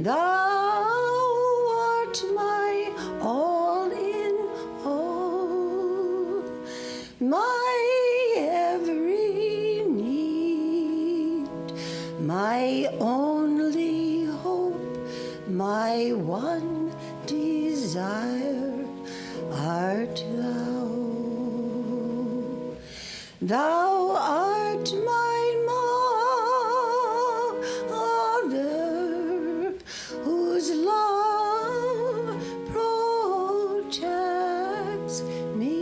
Thou art my all in all, my every need, my only hope, my one desire art thou. Thou art my mother, whose love protects me.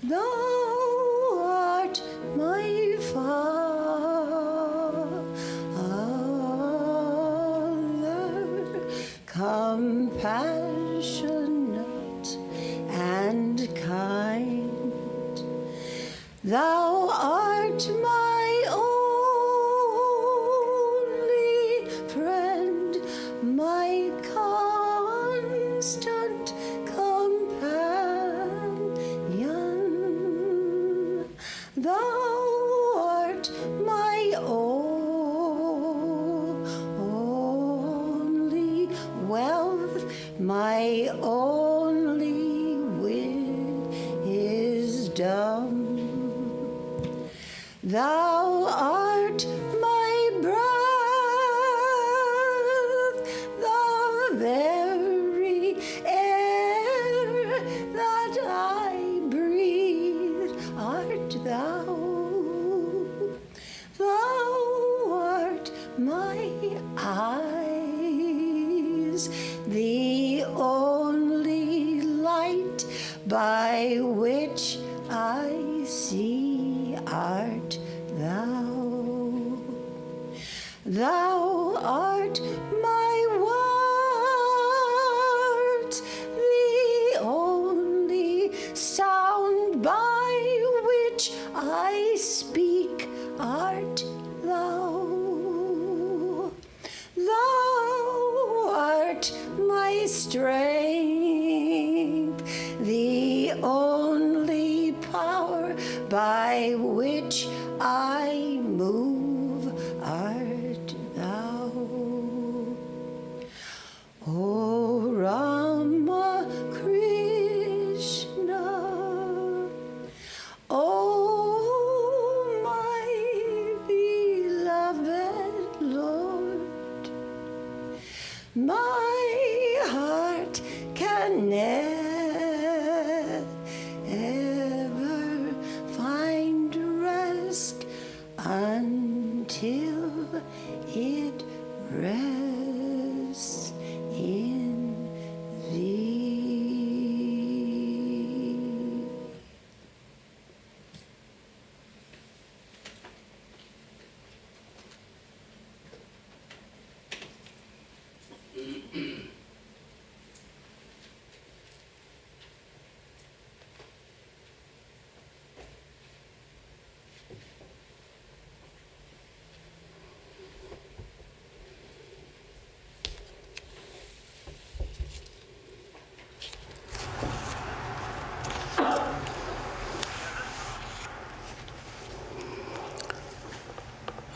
Thou art my Father, compassionate and kind. Thou art my only friend, my constant companion. Thou art my only wealth, my only wisdom. Thou art my breath, the very air that I breathe art thou. Thou art my eyes, the only light by which I see art thou. Thou art my words, the only sound by which I speak art thou. Thou art my strength, the only power by which I move art thou. O Ramakrishna, O my beloved Lord, my heart can never find rest until it rests in thee.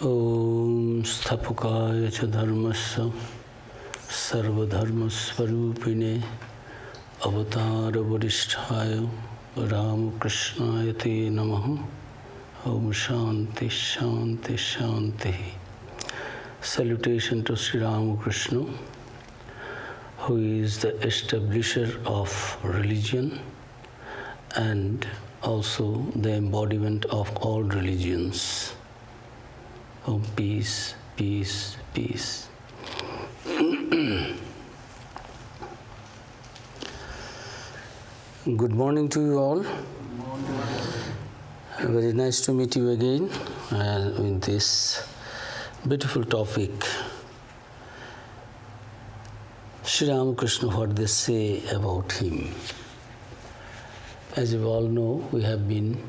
Om Sthapukaya cha dharmasya sarvadharmasvarupine avatara varisthaya Ramakrishnaya te namaha. Om Shanti Shanti Shanti. Salutation to Sri Ramakrishna, who is the establisher of religion and also the embodiment of all religions. Oh, peace, peace, peace. Good morning to you all. Very nice to meet you again with this beautiful topic. Sri Ramakrishna, what they say about him. As you all know, we have been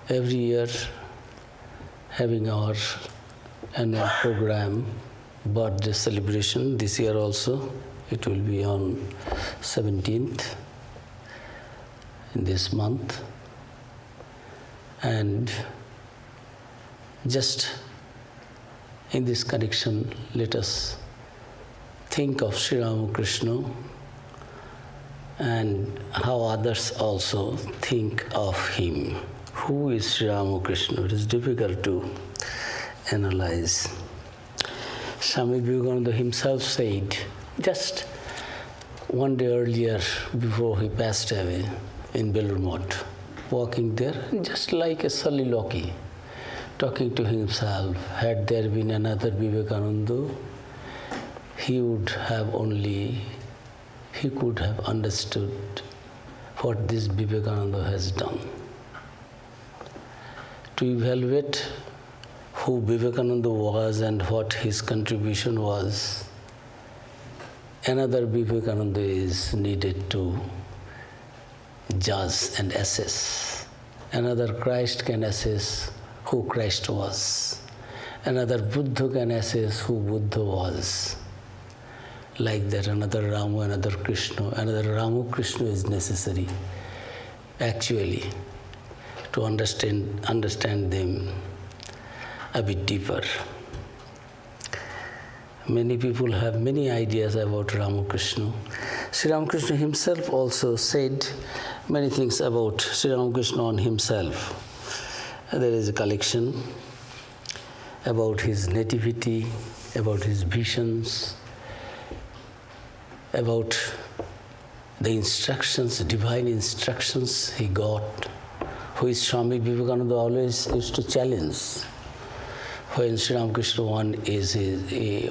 every year having our annual program, birthday celebration. This year also, it will be on 17th in this month. And just In this connection, let us think of Sri Ramakrishna and how others also think of him. Who is Sri Ramakrishna? It is difficult to analyze. Swami Vivekananda himself said, just one day earlier, before he passed away in Belur, walking there, just like a soliloquy, talking to himself, had there been another Vivekananda, he could have understood what this Vivekananda has done. To evaluate who Vivekananda was and what his contribution was, another Vivekananda is needed to judge and assess. Another Christ can assess who Christ was. Another Buddha can assess who Buddha was. Like that, another Rama, another Krishna, another Ramakrishna is necessary, actually, to understand them a bit deeper. Many people have many ideas about Ramakrishna. Sri Ramakrishna himself also said many things about Sri Ramakrishna on himself. There is a collection about his nativity, about his visions, about the instructions, divine instructions he got, which Swami Vivekananda always used to challenge. When Sri Ramakrishna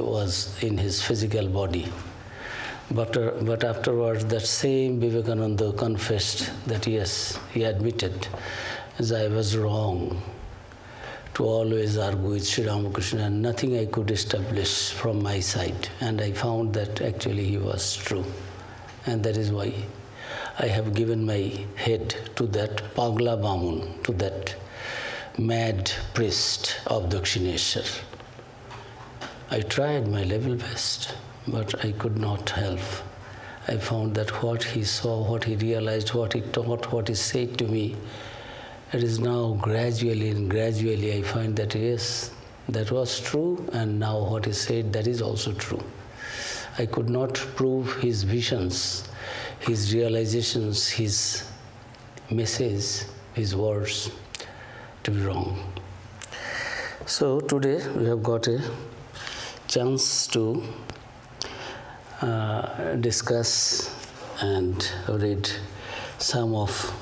was in his physical body. But afterwards, that same Vivekananda confessed that yes, he admitted, as I was wrong to always argue with Sri Ramakrishna, and nothing I could establish from my side. And I found that actually he was true. And that is why I have given my head to that Pagla Bamun, to that mad priest of Dakshineshwar. I tried my level best, but I could not help. I found that what he saw, what he realized, what he taught, what he said to me, it is now gradually I find that yes, that was true, and now what he said, that is also true. I could not prove his visions, his realizations, his message, his words to be wrong. So today we have got a chance to discuss and read some of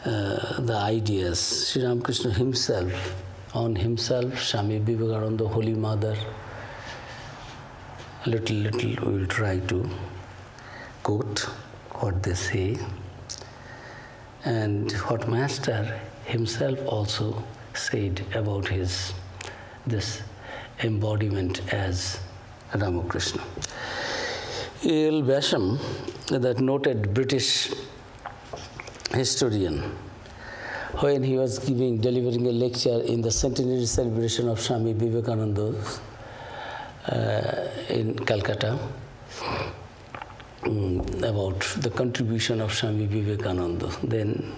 the ideas. Sri Ramakrishna himself, on himself, Swami Vivekananda, Holy Mother, little we will try to quote what they say, and what Master himself also said about this embodiment as Ramakrishna. E.L. Basham, that noted British historian, when he was delivering a lecture in the centenary celebration of Swami Vivekananda in Calcutta, about the contribution of Swami Vivekananda, then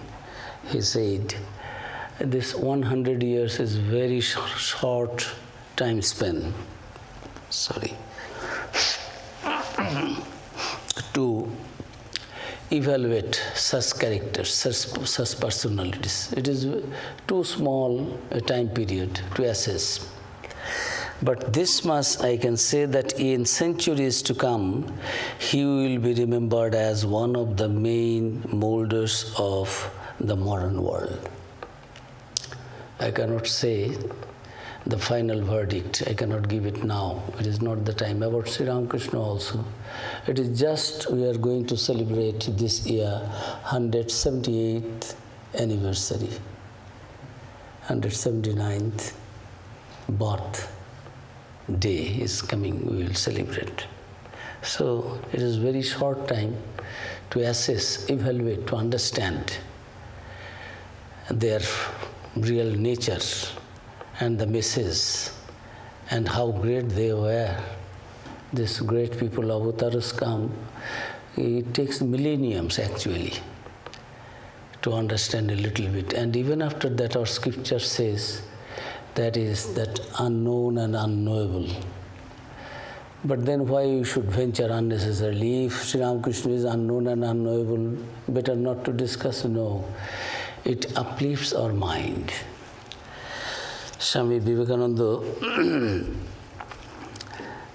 he said, this 100 years is very short time span, to evaluate such characters, such personalities. It is too small a time period to assess. But this much I can say, that in centuries to come, he will be remembered as one of the main molders of the modern world. I cannot say the final verdict. I cannot give it now. It is not the time. About Sri Ramakrishna also. It is just we are going to celebrate this year 178th anniversary, 179th birth day is coming, we will celebrate. So it is very short time to assess, evaluate, to understand their real nature and the message and how great they were. These great people, avatars come, it takes millenniums actually to understand a little bit. And even after that, our scripture says that is that unknown and unknowable. But then why you should venture unnecessarily? If Sri Ramakrishna is unknown and unknowable, better not to discuss? No. It uplifts our mind. Swami Vivekananda,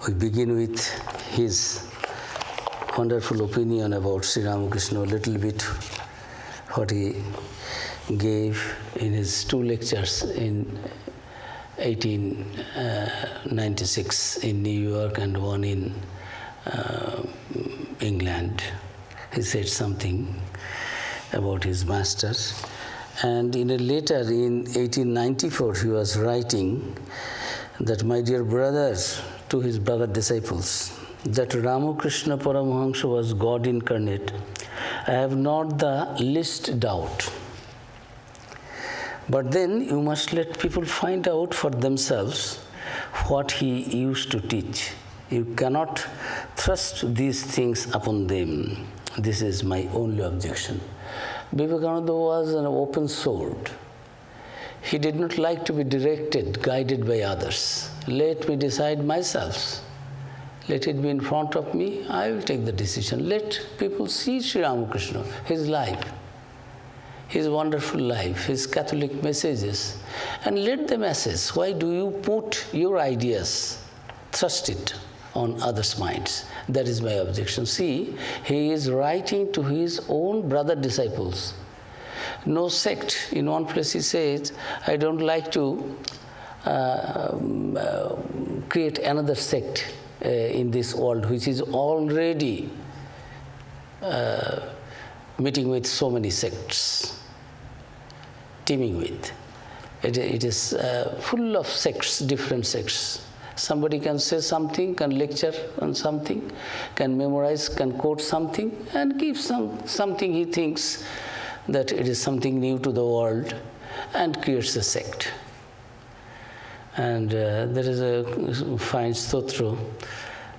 we begin with his wonderful opinion about Sri Ramakrishna, a little bit what he gave in his 2 lectures in 1896 in New York and one in England. He said something about his master. And in a letter in 1894, he was writing that, my dear brothers, to his brother disciples, that Ramakrishna Paramahansa was God incarnate, I have not the least doubt. But then you must let people find out for themselves what he used to teach. You cannot thrust these things upon them. This is my only objection. Vivekananda was an open sword. He did not like to be directed, guided by others. Let me decide myself. Let it be in front of me, I will take the decision. Let people see Sri Ramakrishna, his life, his wonderful life, his Catholic messages, and let them assess, why do you put your ideas, thrust it on others' minds? That is my objection. See, he is writing to his own brother disciples. No sect. In one place he says, I don't like to create another sect in this world, which is already meeting with so many sects, teeming with. It is full of sects, different sects. Somebody can say something, can lecture on something, can memorize, can quote something, and give something he thinks that it is something new to the world, and creates a sect. And there is a fine stotra,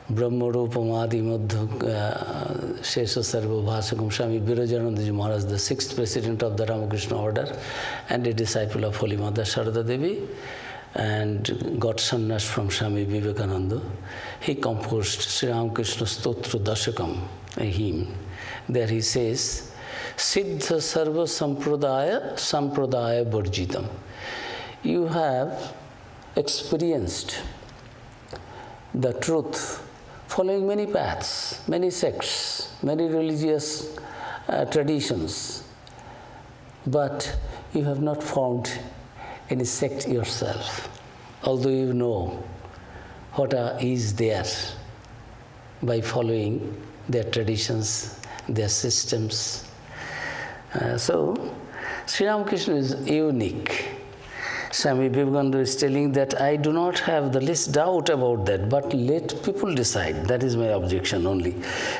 Brahma Rupam Adi Madhu Shesha Sarva Bhasakam. Swami Vivekananda Maharaj, the 6th president of the Ramakrishna order and a disciple of Holy Mother Sharada Devi, and got sannyas from Swami Vivekananda. He composed Sri Ramakrishna Stotra Dashakam, a hymn. There he says, Siddha Sarva Sampradaya Varjitam. You have experienced the truth following many paths, many sects, many religious traditions, but you have not formed any sect yourself, although you know what is there by following their traditions, their systems. So, Sri Ramakrishna is unique. Swami Vivekananda is telling that I do not have the least doubt about that, but let people decide. That is my objection only.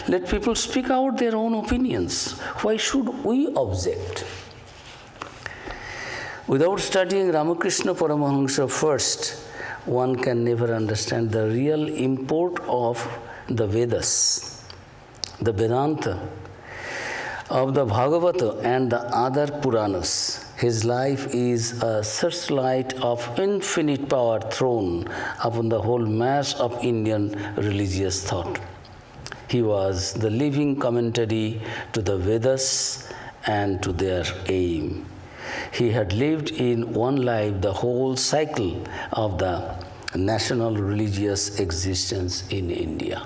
Let people speak out their own opinions. Why should we object? Without studying Ramakrishna Paramahansa first, one can never understand the real import of the Vedas, the Vedanta, of the Bhagavata and the other Puranas. His life is a searchlight of infinite power thrown upon the whole mass of Indian religious thought. He was the living commentary to the Vedas and to their aim. He had lived in one life the whole cycle of the national religious existence in India.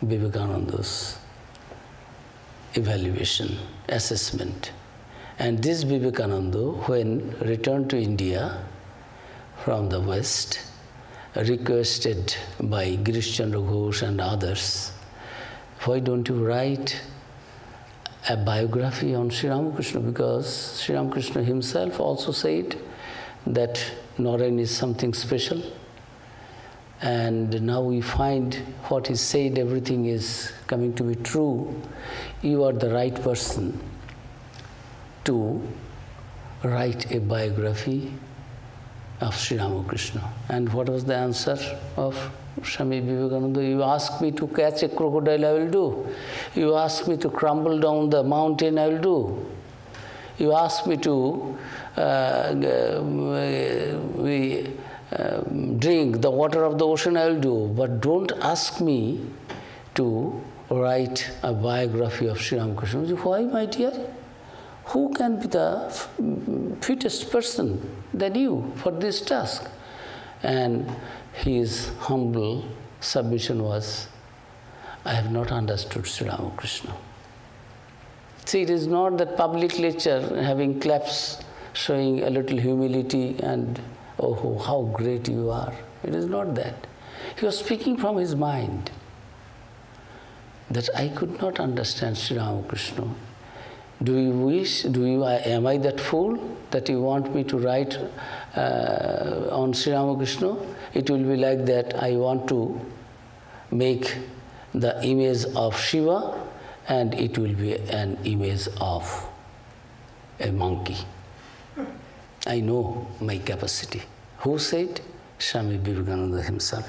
Vivekananda's evaluation, assessment. And this Vivekananda, when returned to India from the West, requested by Girish Chandra Ghosh and others, why don't you write a biography on Sri Ramakrishna? Because Sri Ramakrishna himself also said that Narayan is something special. And now we find what he said, everything is coming to be true. You are the right person to write a biography of Sri Ramakrishna. And what was the answer of Swami Vivekananda? You ask me to catch a crocodile, I will do. You ask me to crumble down the mountain, I will do. You ask me to we drink the water of the ocean, I will do. But don't ask me to write a biography of Sri Ramakrishna. Why, my dear? Who can be the fittest person than you for this task? And his humble submission was, I have not understood Sri Ramakrishna. See, it is not that public lecture having claps showing a little humility and, oh, how great you are. It is not that. He was speaking from his mind that I could not understand Sri Ramakrishna. Am I that fool that you want me to write on Sri Ramakrishna? It will be like that. I want to make the image of Shiva and it will be an image of a monkey. I know my capacity. Who said? Swami Vivekananda himself.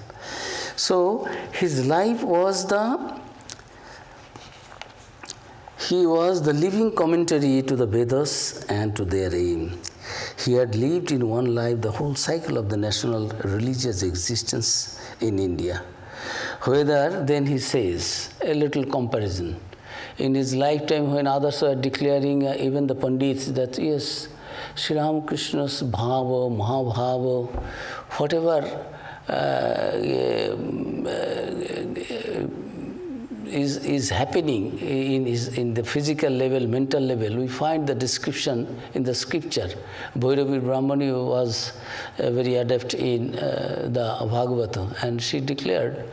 So his life was he was the living commentary to the Vedas and to their aim. He had lived in one life the whole cycle of the national religious existence in India. Whether, then he says, a little comparison. In his lifetime, when others were declaring, even the Pandits, that yes, Sri Ramakrishna's bhava, mahabhava, whatever is happening in the physical level, mental level, we find the description in the scripture. Bhairavi Brahmani was very adept in the Bhagavata, and she declared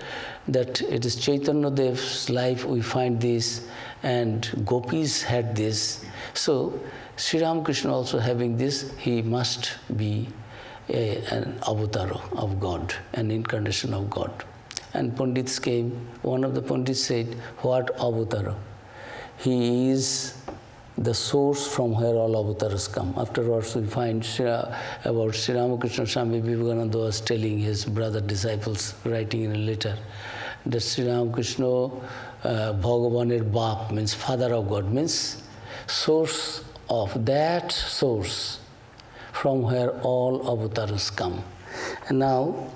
that it is Chaitanya Dev's life we find this, and gopis had this. So Sri Ramakrishna also having this, he must be an avatar of God, an incarnation of God. And Pandits came, one of the Pandits said, what avatar? He is the source from where all avatars come. Afterwards we find about Sri Ramakrishna, Swami Vivekananda was telling his brother disciples, writing in a letter, that Sri Ramakrishna, Bhagavanir Bap, means father of God, means source of that source from where all avatars come. And now,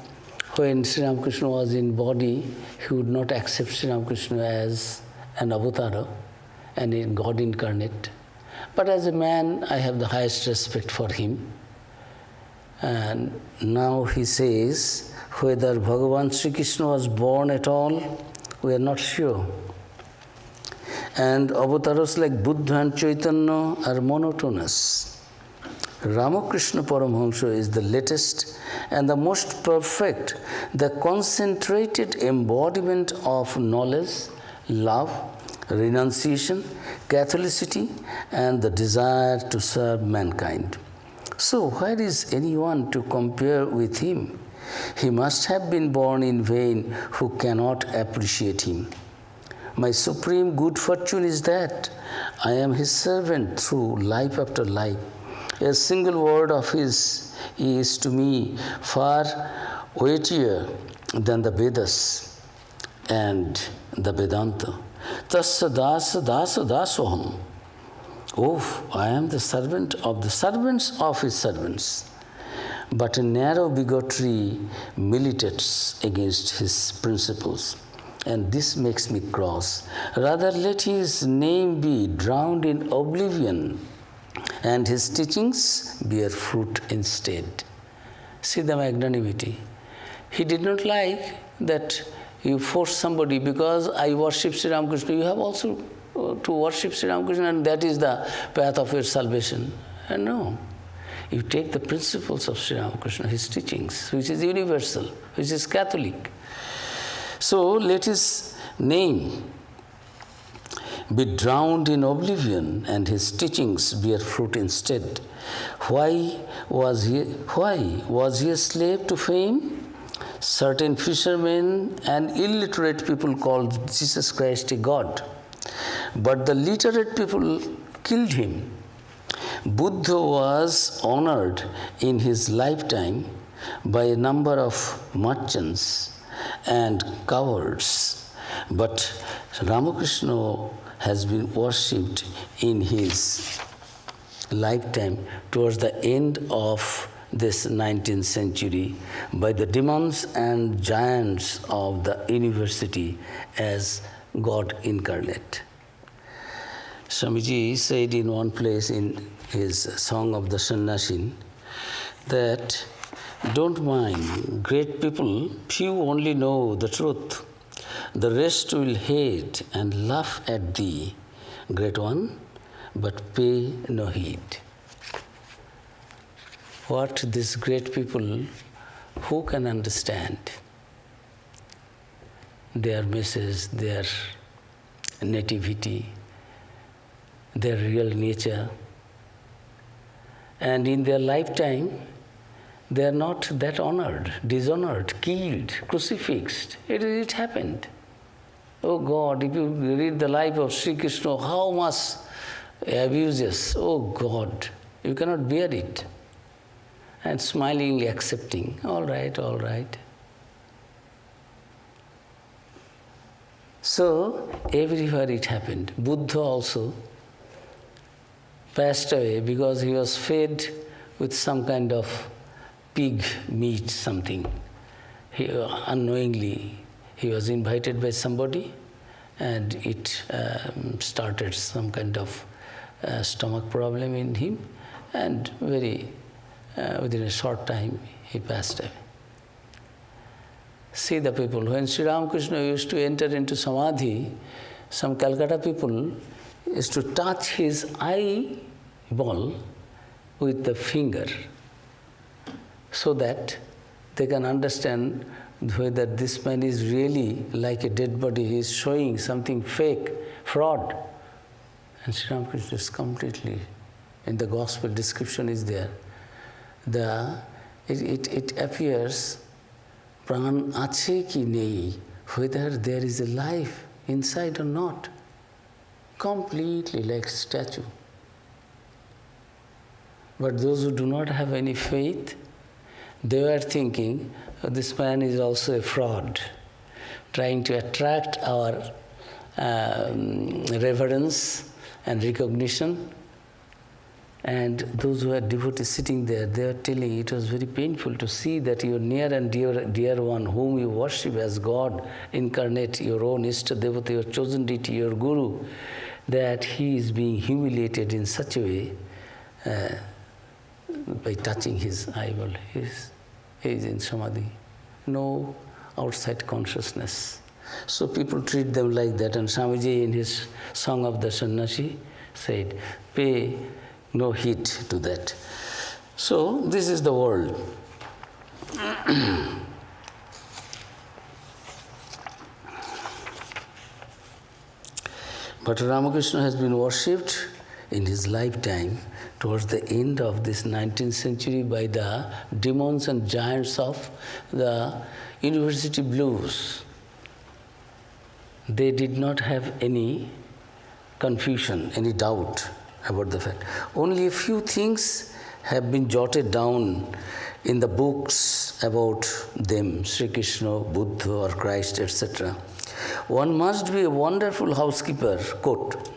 when Sri Ramakrishna was in body, he would not accept Sri Ramakrishna as an avatar and in God incarnate. But as a man, I have the highest respect for him. And now he says, whether Bhagavan Sri Krishna was born at all, we are not sure. And avatars like Buddha and Chaitanya are monotonous. Ramakrishna Paramahamsa is the latest and the most perfect, the concentrated embodiment of knowledge, love, renunciation, Catholicity, and the desire to serve mankind. So where is anyone to compare with him? He must have been born in vain who cannot appreciate him. My supreme good fortune is that I am his servant through life after life. A single word of his is to me far weightier than the Vedas and the Vedanta. Tasya dasa dasa dasoham. Oh, I am the servant of the servants of his servants. But a narrow bigotry militates against his principles, and this makes me cross. Rather, let his name be drowned in oblivion, and his teachings bear fruit instead. See the magnanimity. He did not like that you force somebody, because I worship Sri Ramakrishna, you have also to worship Sri Ramakrishna, and that is the path of your salvation. And no. You take the principles of Sri Ramakrishna, his teachings, which is universal, which is Catholic. So let his name be drowned in oblivion and his teachings bear fruit instead. Why was he a slave to fame? Certain fishermen and illiterate people called Jesus Christ a god, but the literate people killed him. Buddha was honored in his lifetime by a number of merchants and cowards, but Ramakrishna has been worshipped in his lifetime, towards the end of this 19th century, by the demons and giants of the university as God incarnate. Swamiji said in one place in his Song of the Sannyasin that don't mind, great people, few only know the truth. The rest will hate and laugh at thee, great one, but pay no heed. What these great people, who can understand their message, their nativity, their real nature? And in their lifetime, they are not that honored, dishonored, killed, crucifixed. It happened. Oh God, if you read the life of Sri Krishna, how much abuses. Oh God, you cannot bear it. And smilingly accepting, all right, all right. So, everywhere it happened. Buddha also passed away because he was fed with some kind of pig meat, something. Unknowingly, he was invited by somebody and it started some kind of stomach problem in him, and within a short time he passed away. See the people, when Sri Ramakrishna used to enter into Samadhi, some Calcutta people used to touch his eyeball with the finger so that they can understand whether this man is really like a dead body, he is showing something fake, fraud. And Sri Ramakrishna is completely, in the gospel description is there, it appears, pran ache ki nei, whether there is a life inside or not, completely like statue. But those who do not have any faith, they were thinking, oh, this man is also a fraud, trying to attract our reverence and recognition. And those who are devotees sitting there, they are telling it was very painful to see that your near and dear one, whom you worship as God incarnate, your own Ishta Devata, your chosen deity, your Guru, that he is being humiliated in such a way by touching his eyeball. He is in Samadhi. No outside consciousness. So people treat them like that. And Swamiji in his Song of the Sannyasi said, pay no heed to that. So this is the world. But Ramakrishna has been worshipped in his lifetime towards the end of this 19th century by the demons and giants of the university blues. They did not have any confusion, any doubt about the fact. Only a few things have been jotted down in the books about them, Sri Krishna, Buddha or Christ, etc. One must be a wonderful housekeeper, quote,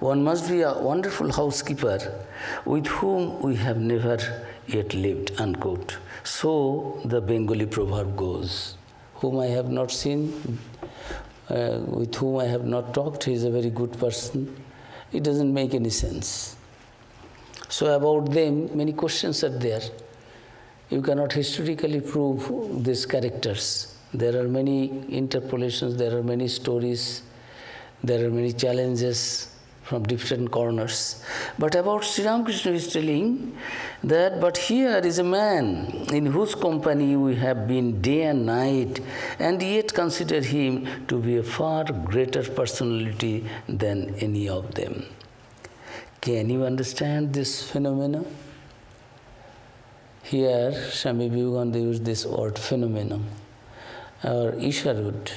one must be a wonderful housekeeper with whom we have never yet lived, unquote. So the Bengali proverb goes, whom I have not seen, with whom I have not talked, he is a very good person. It doesn't make any sense. So about them, many questions are there. You cannot historically prove these characters. There are many interpolations, there are many stories, there are many challenges from different corners. But about Sri Ramakrishna is telling that, but here is a man in whose company we have been day and night, and yet consider him to be a far greater personality than any of them. Can you understand this phenomena? Here, Swami Vivekananda used this word phenomenon, or Isharud.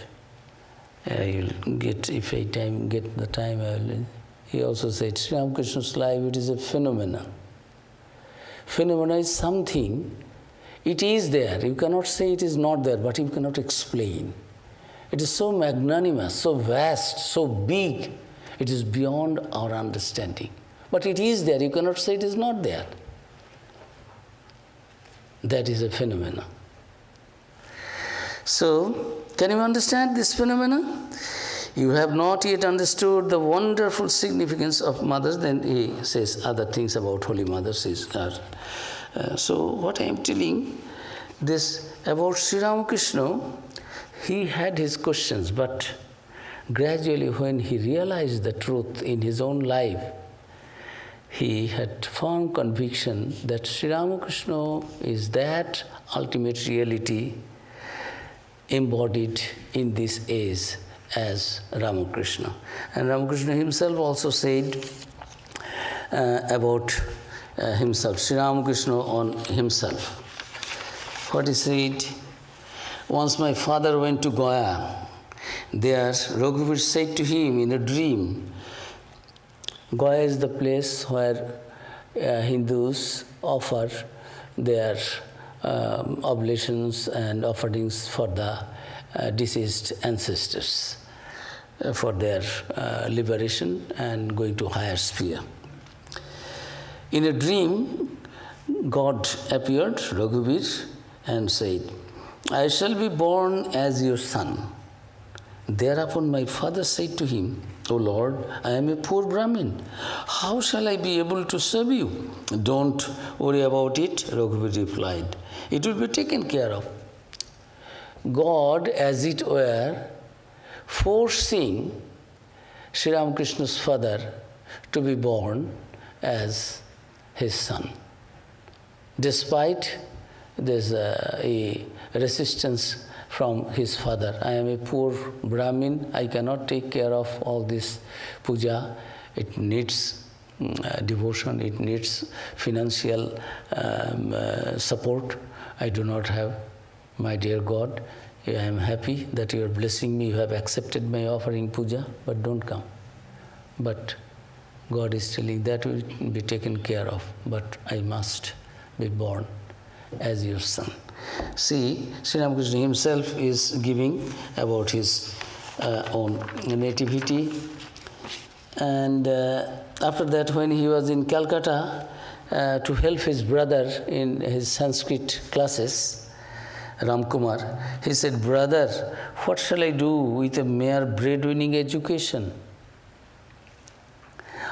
I will get, if I get the time, I will. He also said, Sri Ramakrishna's life, it is a phenomena. Phenomena is something, it is there. You cannot say it is not there, but you cannot explain. It is so magnanimous, so vast, so big, it is beyond our understanding. But it is there. You cannot say it is not there. That is a phenomena. So, can you understand this phenomena? You have not yet understood the wonderful significance of mothers. Then he says other things about Holy Mothers. So what I am telling, this about Sri Ramakrishna, he had his questions, but gradually when he realized the truth in his own life, he had firm conviction that Sri Ramakrishna is that ultimate reality embodied in this age as Ramakrishna. And Ramakrishna himself also said about himself, Sri Ramakrishna on himself. What he said, once my father went to Gaya. There Raghuveer said to him in a dream, Gaya is the place where Hindus offer their oblations and offerings for the deceased ancestors, for their liberation and going to higher sphere. In a dream, God appeared, Raghuveer, and said, I shall be born as your son. Thereupon my father said to him, O Lord, I am a poor Brahmin. How shall I be able to serve you? Don't worry about it, Raghuveer replied. It will be taken care of. God, as it were, forcing Sri Ramakrishna's father to be born as his son. Despite there's a resistance from his father. I am a poor Brahmin, I cannot take care of all this puja. It needs devotion, it needs financial support. I do not have. My dear God, I am happy that you are blessing me, you have accepted my offering puja, but don't come. But God is telling that will be taken care of, but I must be born as your son. See, Sri Ramakrishna himself is giving about his own nativity. And after that, when he was in Calcutta to help his brother in his Sanskrit classes, Ramkumar, he said, brother, what shall I do with a mere bread-winning education?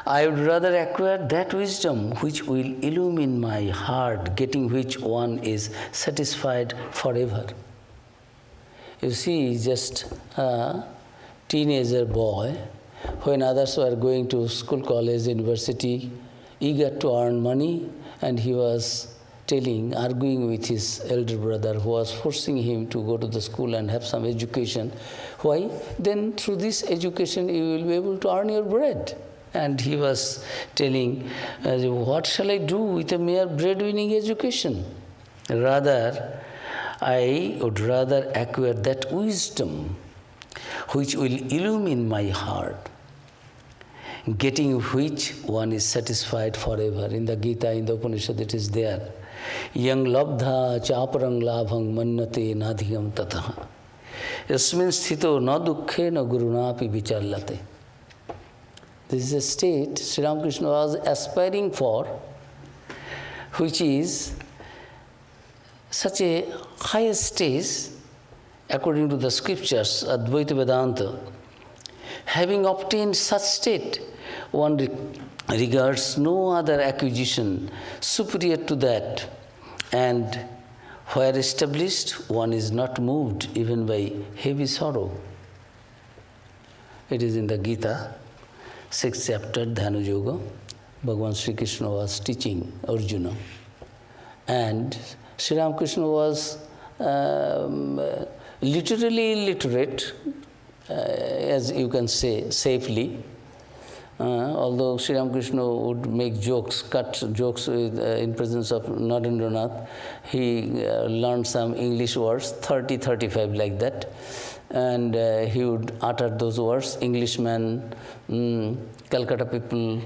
I would rather acquire that wisdom which will illumine my heart, getting which one is satisfied forever. You see, just a teenager boy, when others were going to school, college, university, eager to earn money, and he was arguing with his elder brother who was forcing him to go to the school and have some education. Why? Then through this education you will be able to earn your bread. And he was telling, what shall I do with a mere bread-winning education? Rather, I would rather acquire that wisdom which will illumine my heart, getting which one is satisfied forever. In the Gita, in the Upanishad, it is there. Yang labdha chaparang labhang mannate nadhiyam tataha. Yasmin sthito na dukkhe na gurunapi vichallate. This is a state Sri Ramakrishna was aspiring for, which is such a high stage, according to the scriptures, Advaita Vedanta. Having obtained such state, one regards no other acquisition superior to that, and where established, one is not moved even by heavy sorrow. It is in the Gita, 6th chapter, Dhyana Yoga. Bhagavan Sri Krishna was teaching Arjuna. And Sri Ramakrishna was literally illiterate, as you can say, safely. Although Sri Ramakrishna would make jokes, cut jokes in presence of Narendranath, he learned some English words, 30, 35 like that. And he would utter those words, Englishman, Calcutta people,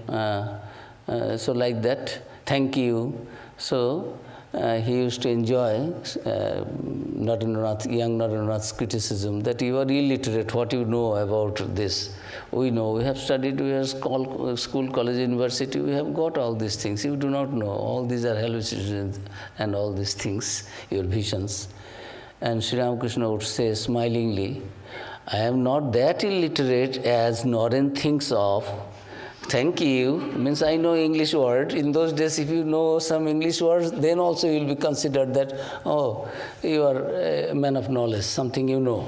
so like that, thank you. So he used to enjoy young Narendranath's criticism that you are illiterate, what you know about this. We know, we have studied, we have school, college, university, we have got all these things. You do not know. All these are hallucinations and all these things, your visions. And Sri Ramakrishna would say smilingly, I am not that illiterate as Naren thinks of. Thank you, means I know English word. In those days, if you know some English words, then also you will be considered that, oh, you are a man of knowledge, something you know.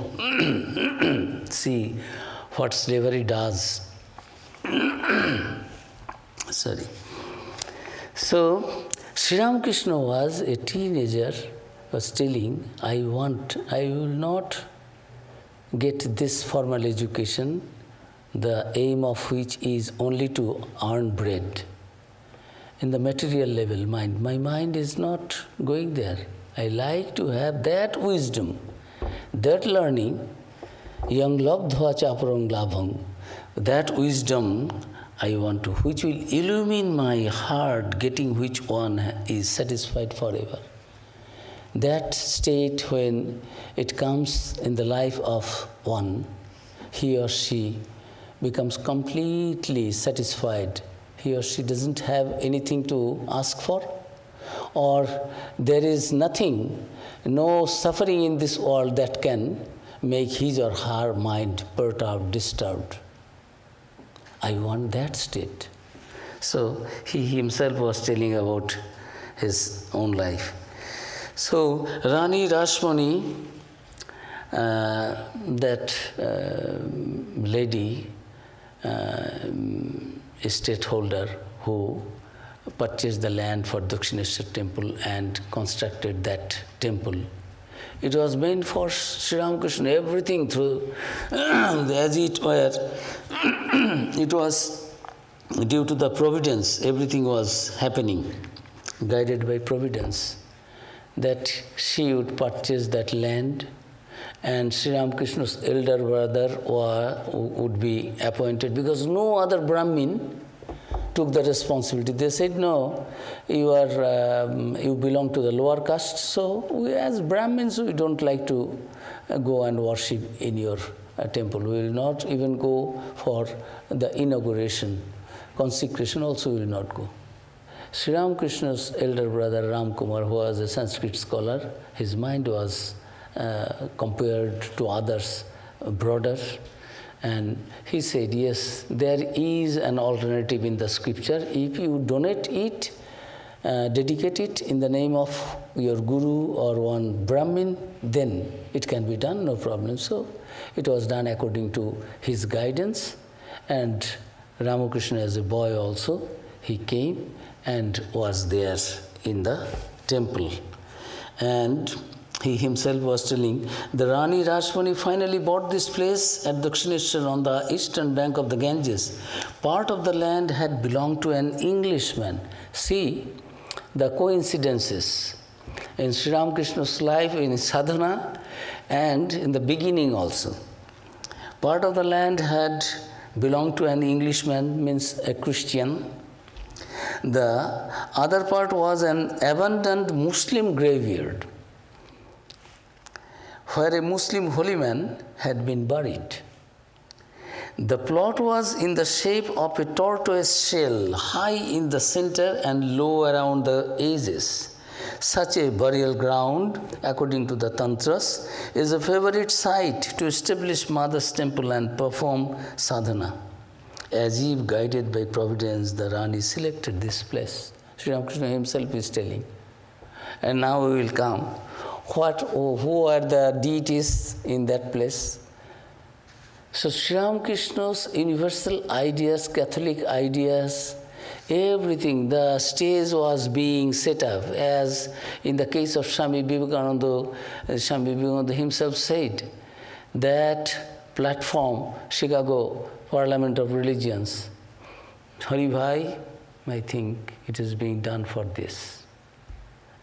See what slavery does. Sorry. So, Sri Ramakrishna was a teenager, was telling, I will not get this formal education, the aim of which is only to earn bread. In the material level mind, my mind is not going there. I like to have that wisdom, that learning, yang labdhva chaparang labhang, that wisdom I want to, which will illumine my heart, getting which one is satisfied forever. That state when it comes in the life of one, he or she becomes completely satisfied. He or she doesn't have anything to ask for, or there is nothing, no suffering in this world that can make his or her mind perturbed, disturbed. I want that state. So he himself was telling about his own life. So Rani Rashmani, that lady, estate holder who purchased the land for Dakshineshwar temple and constructed that temple. It was meant for Sri Ramakrishna, everything through, as it were, it was due to the providence, everything was happening, guided by providence, that she would purchase that land, and Sri Ramakrishna's elder brother would be appointed, because no other Brahmin took the responsibility. They said, no, you belong to the lower caste, so we as Brahmins, we don't like to go and worship in your temple. We will not even go for the inauguration. Consecration also will not go. Sri Ramakrishna's elder brother Ram Kumar, who was a Sanskrit scholar, his mind was compared to others broader, and he said, yes, there is an alternative in the scripture. If you donate it, dedicate it in the name of your guru or one Brahmin, then it can be done, no problem. So it was done according to his guidance, and Ramakrishna as a boy also, he came and was there in the temple. And he himself was telling, the Rani Rashmani finally bought this place at Dakshineshwar on the eastern bank of the Ganges. Part of the land had belonged to an Englishman. See the coincidences in Sri Ramakrishna's life, in sadhana, and in the beginning also. Part of the land had belonged to an Englishman, means a Christian. The other part was an abandoned Muslim graveyard, where a Muslim holy man had been buried. The plot was in the shape of a tortoise shell, high in the center and low around the edges. Such a burial ground, according to the Tantras, is a favorite site to establish Mother's temple and perform sadhana. As if guided by providence, the Rani selected this place. Sri Ramakrishna himself is telling. And now we will come. Who are the deities in that place? So Sri Ramakrishna's universal ideas, Catholic ideas, everything, the stage was being set up, as in the case of Swami Vivekananda. Swami Vivekananda himself said that platform, Chicago Parliament of Religions, Hari Bhai, I think it is being done for this.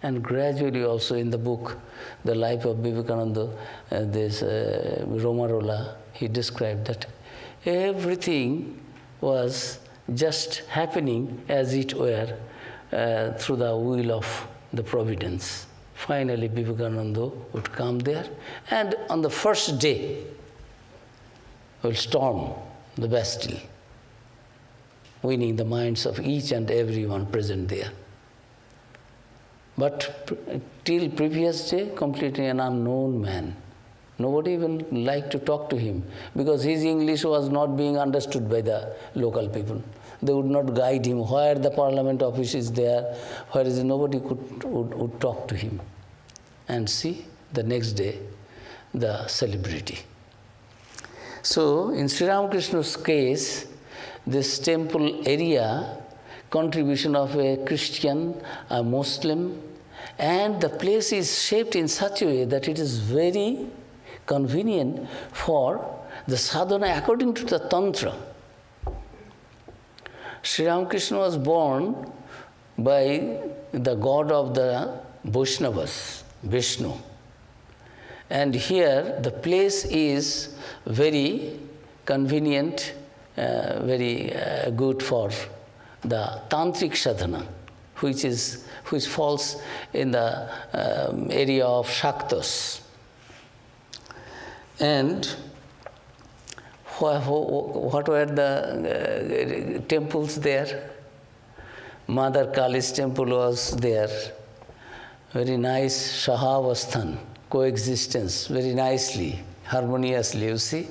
And gradually also in the book, The Life of Vivekananda, Romarola, he described that everything was just happening as it were through the will of the providence. Finally, Vivekananda would come there, and on the first day, will storm the Bastille, winning the minds of each and everyone present there. But till previous day, completely an unknown man. Nobody even liked to talk to him because his English was not being understood by the local people. They would not guide him. Where the parliament office is there, where is nobody would talk to him. And see, the next day, the celebrity. So, in Sri Ramakrishna's case, this temple area, contribution of a Christian, a Muslim, and the place is shaped in such a way that it is very convenient for the sadhana according to the Tantra. Sri Ramakrishna was born by the god of the Vaishnavas, Vishnu. And here the place is very convenient, very good for the tantric sadhana, which falls in the area of Shaktas. And what were the temples there? Mother Kali's temple was there. Very nice Sahavasthan, coexistence, very nicely, harmoniously, you see.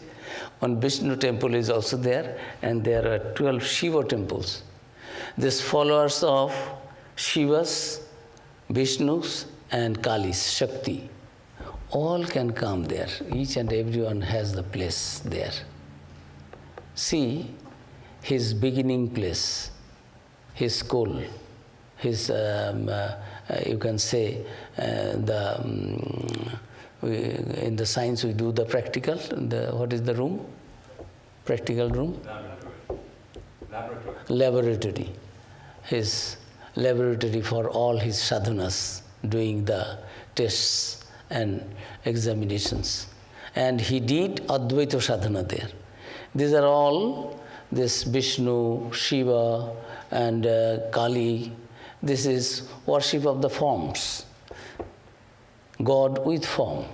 One Vishnu temple is also there, and there are 12 Shiva temples. These followers of Shivas, Vishnus, and Kalis, Shakti, all can come there. Each and everyone has the place there. See his beginning place, his school, his, you can say, in the science we do the practical. What is the room? Practical room? Laboratory. His laboratory for all his sadhanas, doing the tests and examinations. And he did Advaita sadhana there. These are all, this Vishnu, Shiva, and Kali. This is worship of the forms. God with form,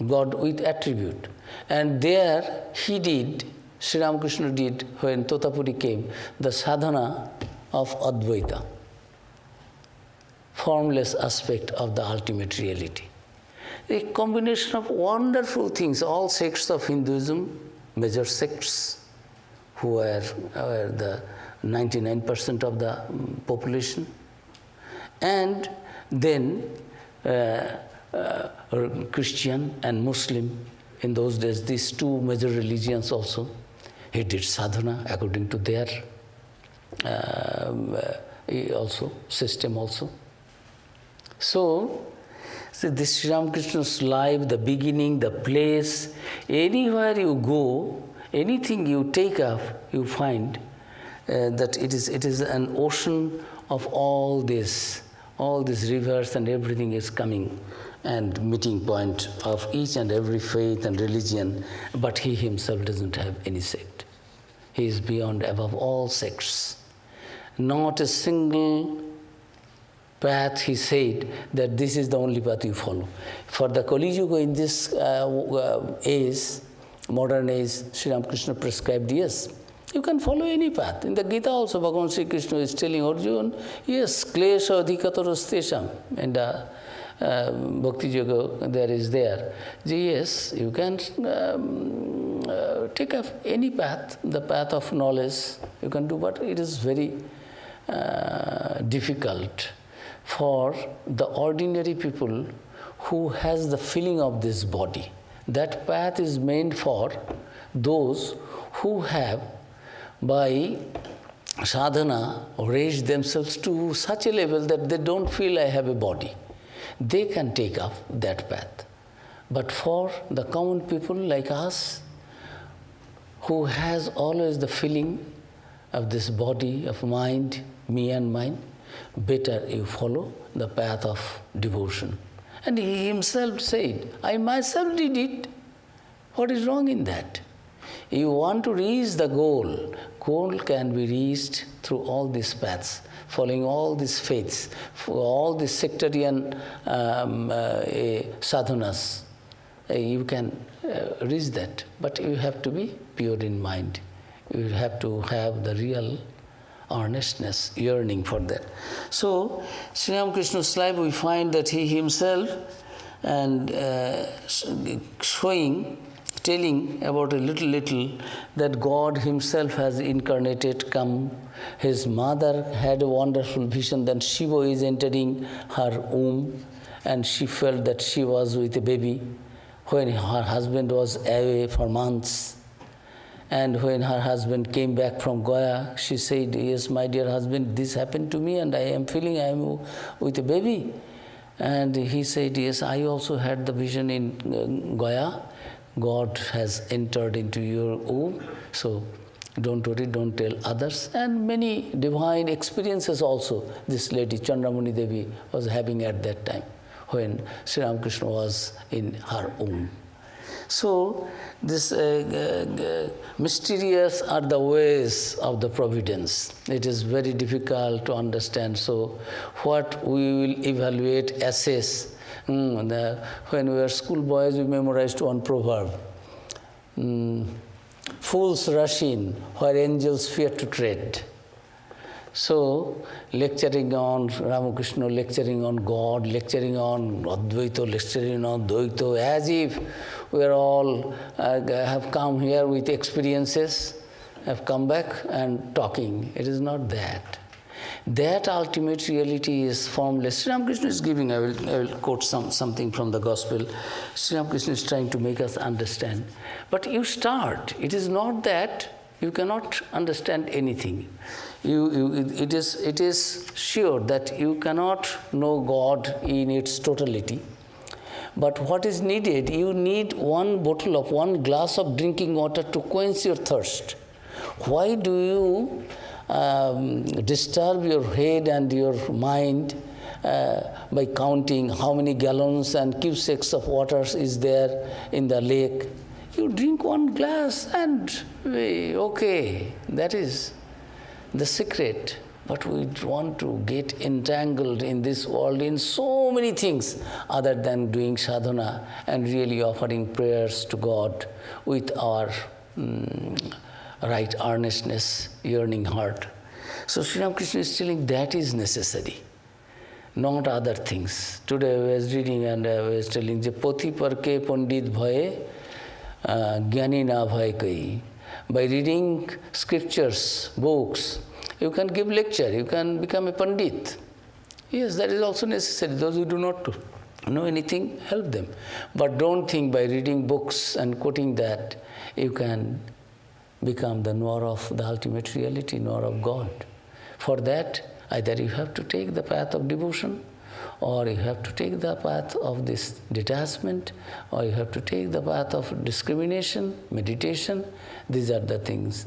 God with attribute. And there he did, Sri Ramakrishna did, when Totapuri came, the sadhana of Advaita, formless aspect of the ultimate reality. A combination of wonderful things, all sects of Hinduism, major sects, who were the 99% of the population, and then Christian and Muslim. In those days, these two major religions also. He did sadhana according to their system also. So, see, this Sri Ramakrishna's life, the beginning, the place, anywhere you go, anything you take up, you find that it is an ocean of all these rivers, and everything is coming and meeting point of each and every faith and religion, but he himself doesn't have any sect. He is beyond, above all sects. Not a single path, he said, that this is the only path you follow. For the Kali Yuga in this age, modern age, Sri Ramakrishna prescribed, yes, you can follow any path. In the Gita also, Bhagavan Sri Krishna is telling Arjuna, yes, klesha adhikatarastesham. In the Bhakti Yoga there is there. Yes, you can take up any path, the path of knowledge you can do, but it is very difficult for the ordinary people who has the feeling of this body. That path is meant for those who have, by sadhana, raised themselves to such a level that they don't feel I have a body. They can take up that path. But for the common people like us, who has always the feeling of this body, of mind, me and mine, better you follow the path of devotion. And he himself said, I myself did it. What is wrong in that? You want to reach the goal. Goal can be reached through all these paths, following all these faiths, all these sectarian sadhanas. You can reach that, but you have to be pure in mind. You have to have the real earnestness, yearning for that. So, Sri Ramakrishna's life, we find that he himself and telling about a little that God himself has incarnated, come. His mother had a wonderful vision that Shiva is entering her womb, and she felt that she was with a baby when her husband was away for months. And when her husband came back from Goa, she said, yes, my dear husband, this happened to me and I am feeling I am with a baby. And he said, yes, I also had the vision in Goa. God has entered into your womb, so don't worry, don't tell others. And many divine experiences also this lady, Chandramani Devi, was having at that time when Sri Ramakrishna was in her womb. So, this mysterious are the ways of the providence. It is very difficult to understand. So, what we will evaluate, assess. When we were schoolboys, we memorized one proverb. Fools rush in where angels fear to tread. So, lecturing on Ramakrishna, lecturing on God, lecturing on Advaita, lecturing on Dvaita, as if we are all have come here with experiences, have come back and talking. It is not that. That ultimate reality is formless. Sri Ramakrishna is giving, I will quote something from the Gospel. Sri Ramakrishna is trying to make us understand. But you start. It is not that you cannot understand anything. It is sure that you cannot know God in its totality. But what is needed, you need one glass of drinking water to quench your thirst. Why do you disturb your head and your mind by counting how many gallons and cubics of water is there in the lake? You drink one glass and okay, that is the secret. But we want to get entangled in this world in so many things other than doing sadhana and really offering prayers to God with our right earnestness, yearning heart. So Sri Ramakrishna is telling that is necessary, not other things. Today I was reading and I was telling, Je poti parke pandit bhaye gyani na bhaye kai. By reading scriptures, books, you can give lecture, you can become a pandit. Yes, that is also necessary. Those who do not know anything, help them. But don't think by reading books and quoting that, you can become the knower of the ultimate reality, knower of God. For that, either you have to take the path of devotion, or you have to take the path of this detachment, or you have to take the path of discrimination, meditation. These are the things.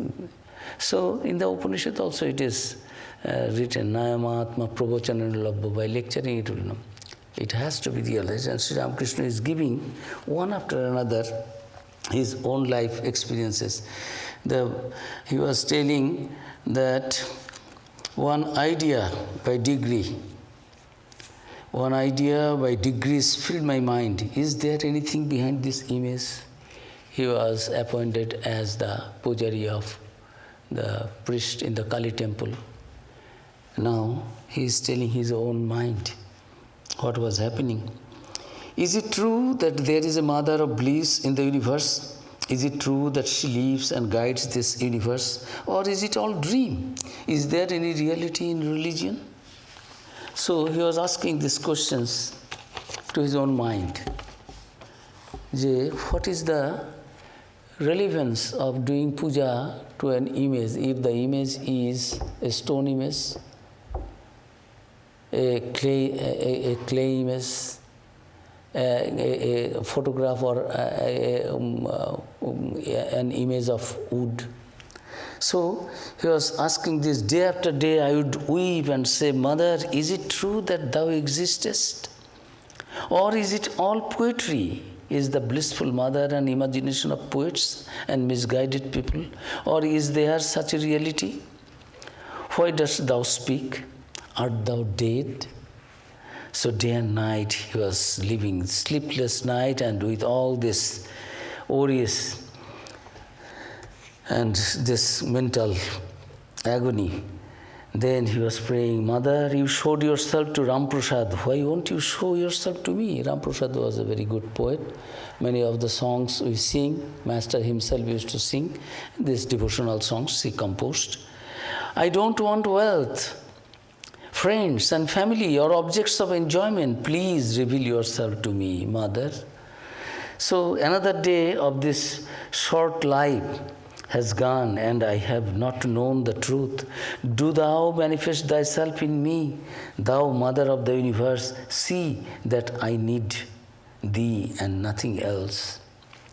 So, in the Upanishad also it is written, Nayamatma Pravochanana Labha, by lecturing it will know. It has to be realized, and Sri Ramakrishna is giving one after another his own life experiences. He was telling that one idea by degrees filled my mind. Is there anything behind this image? He was appointed as the pujari of the priest in the Kali temple. Now he is telling his own mind what was happening. Is it true that there is a mother of bliss in the universe? Is it true that she lives and guides this universe? Or is it all dream? Is there any reality in religion? So he was asking these questions to his own mind. What is the relevance of doing puja to an image if the image is a stone image, a clay image, a photograph, or an image of wood? So he was asking this. Day after day I would weep and say, Mother, is it true that thou existest? Or is it all poetry? is the blissful mother and imagination of poets and misguided people? Or is there such a reality? Why dost thou speak? Art thou dead? So day and night he was living sleepless night, and with all this worries and this mental agony. Then he was praying, Mother, you showed yourself to Ramprasad. Why won't you show yourself to me? Ramprasad was a very good poet. Many of the songs we sing, Master himself used to sing. These devotional songs he composed. I don't want wealth, friends and family or objects of enjoyment. Please reveal yourself to me, Mother. So another day of this short life has gone, and I have not known the truth. Do thou manifest thyself in me, thou Mother of the universe. See that I need thee and nothing else.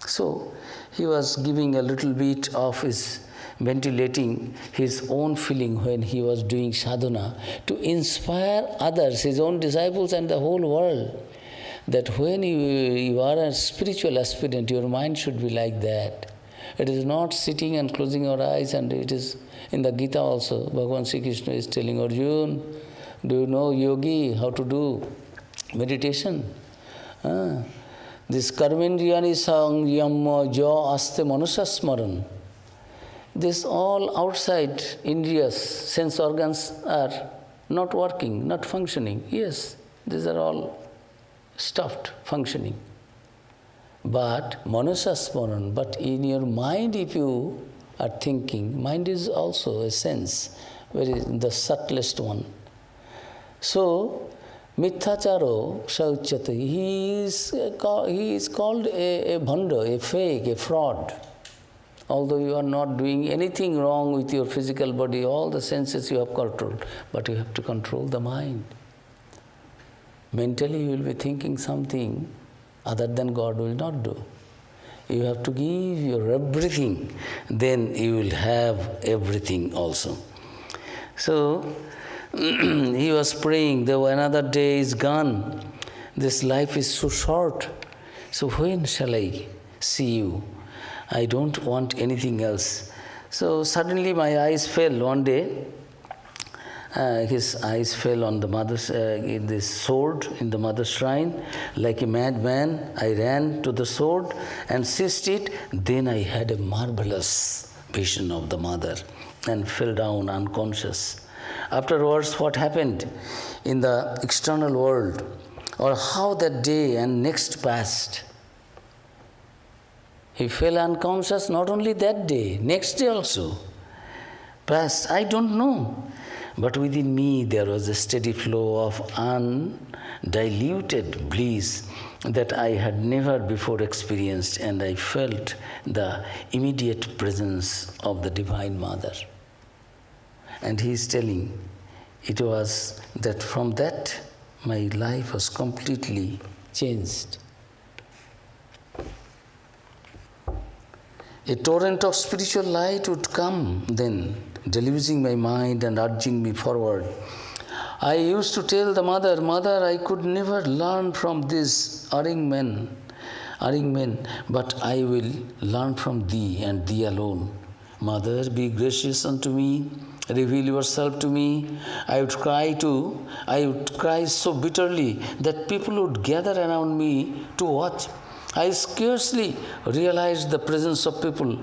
So he was giving a little bit of his ventilating his own feeling when he was doing sadhana to inspire others, his own disciples and the whole world, that when you are a spiritual aspirant, your mind should be like that. It is not sitting and closing your eyes, and it is in the Gita also. Bhagavan Sri Krishna is telling Arjuna, do you know yogi, how to do meditation? This karmendriyani sangyam jo aste manusasmaran. This all outside indriyas, sense organs are not working, not functioning. Yes, these are all stuffed, functioning. But manusasmaran, but in your mind if you are thinking, mind is also a sense, the subtlest one. So, mithacharo shauchate, he is called a bhanda, a fake, a fraud. Although you are not doing anything wrong with your physical body, all the senses you have controlled, but you have to control the mind. Mentally you will be thinking something other than God will not do. You have to give your everything, then you will have everything also. So, he was praying, though another day is gone, this life is so short, so when shall I see you? I don't want anything else. So suddenly my eyes fell one day. His eyes fell on the mother's this sword in the mother's shrine. Like a madman, I ran to the sword and seized it. Then I had a marvelous vision of the mother and fell down unconscious. Afterwards, what happened in the external world, or how that day and next passed, he fell unconscious not only that day, next day also. Passed, I don't know. But within me there was a steady flow of undiluted bliss that I had never before experienced, and I felt the immediate presence of the Divine Mother. And he is telling, it was that from that my life was completely changed. A torrent of spiritual light would come then, deluging my mind and urging me forward. I used to tell the mother, Mother, I could never learn from these erring men, but I will learn from thee and thee alone. Mother, be gracious unto me, reveal yourself to me. I would cry so bitterly that people would gather around me to watch. I scarcely realized the presence of people